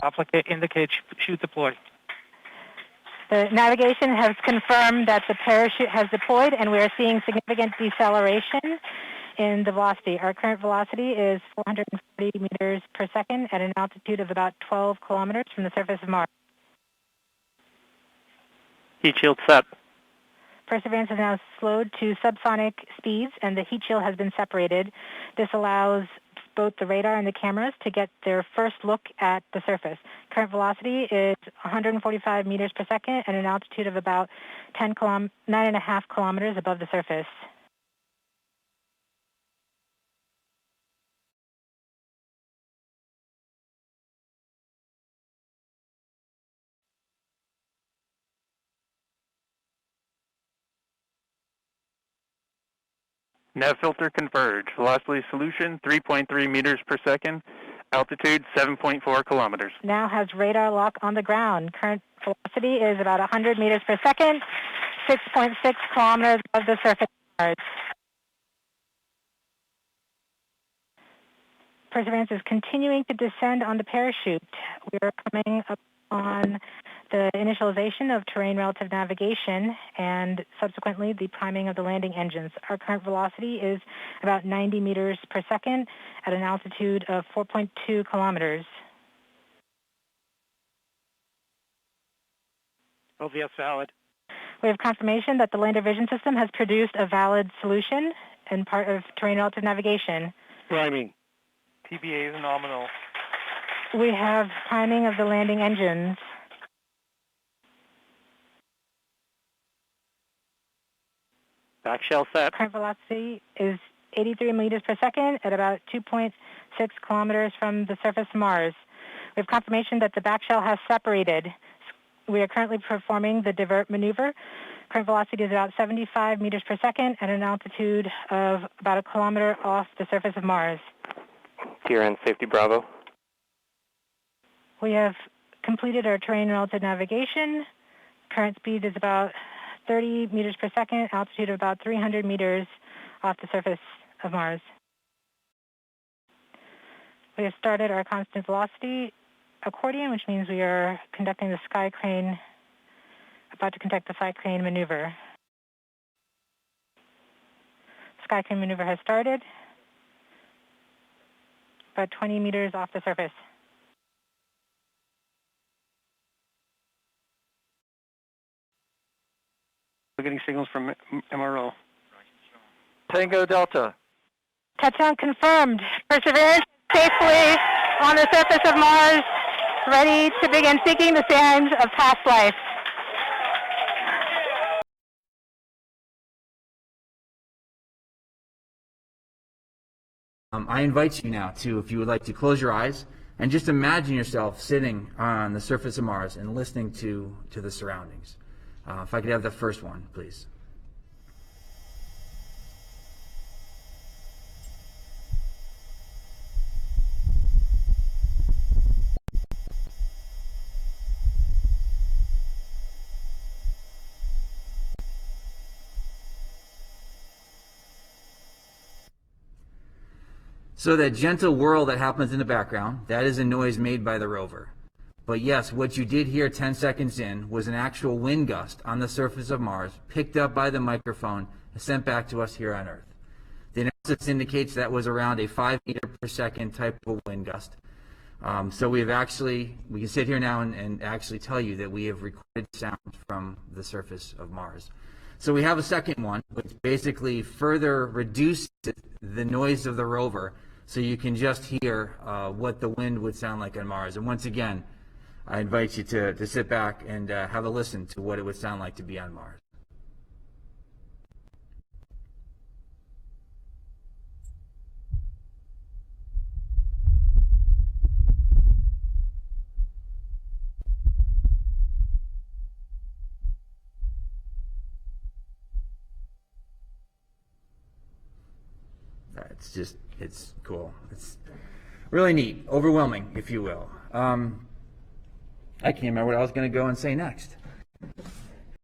Applicant indicate chute deployed. The navigation has confirmed that the parachute has deployed, and we are seeing significant deceleration in the velocity. Our current velocity is 440 meters per second at an altitude of about 12 kilometers from the surface of Mars. Heat shield set. Perseverance is now slowed to subsonic speeds, and the heat shield has been separated. This allows both the radar and the cameras to get their first look at the surface. Current velocity is 145 meters per second at an altitude of about 9.5 kilometers above the surface. Nav filter converge. Velocity solution 3.3 meters per second. Altitude 7.4 kilometers. Now has radar lock on the ground. Current velocity is about 100 meters per second, 6.6 kilometers above the surface of Mars. Perseverance is continuing to descend on the parachute. We are coming up on the initialization of terrain relative navigation and subsequently the priming of the landing engines. Our current velocity is about 90 meters per second at an altitude of 4.2 kilometers. OVS valid. We have confirmation that the lander vision system has produced a valid solution and part of terrain relative navigation. Priming. TBA is nominal. We have priming of the landing engines. Back shell set. Current velocity is 83 meters per second at about 2.6 kilometers from the surface of Mars. We have confirmation that the back shell has separated. We are currently performing the divert maneuver. Current velocity is about 75 meters per second at an altitude of about a kilometer off the surface of Mars. TRN Safety Bravo. We have completed our terrain relative navigation. Current speed is about 30 meters per second, altitude of about 300 meters off the surface of Mars. We have started our constant velocity accordion, which means we are conducting the sky crane, about to conduct the sky crane maneuver. Sky crane maneuver has started, about 20 meters off the surface. We're getting signals from MRO. Tango Delta. Touchdown confirmed. Perseverance safely on the surface of Mars, ready to begin seeking the signs of past life. I invite you now to, if you would like to close your eyes and just imagine yourself sitting on the surface of Mars and listening to the surroundings. If I could have the first one, please. So that gentle whirl that happens in the background, that is a noise made by the rover. But yes, what you did hear 10 seconds in was an actual wind gust on the surface of Mars, picked up by the microphone and sent back to us here on Earth. The analysis indicates that was around a 5 meter per second type of wind gust. So we can sit here now and actually tell you that we have recorded sound from the surface of Mars. So we have a second one, which basically further reduced the noise of the rover so you can just hear what the wind would sound like on Mars. And once again, I invite you to sit back and have a listen to what it would sound like to be on Mars. It's cool. It's really neat, overwhelming, if you will. I can't remember what I was going to go and say next.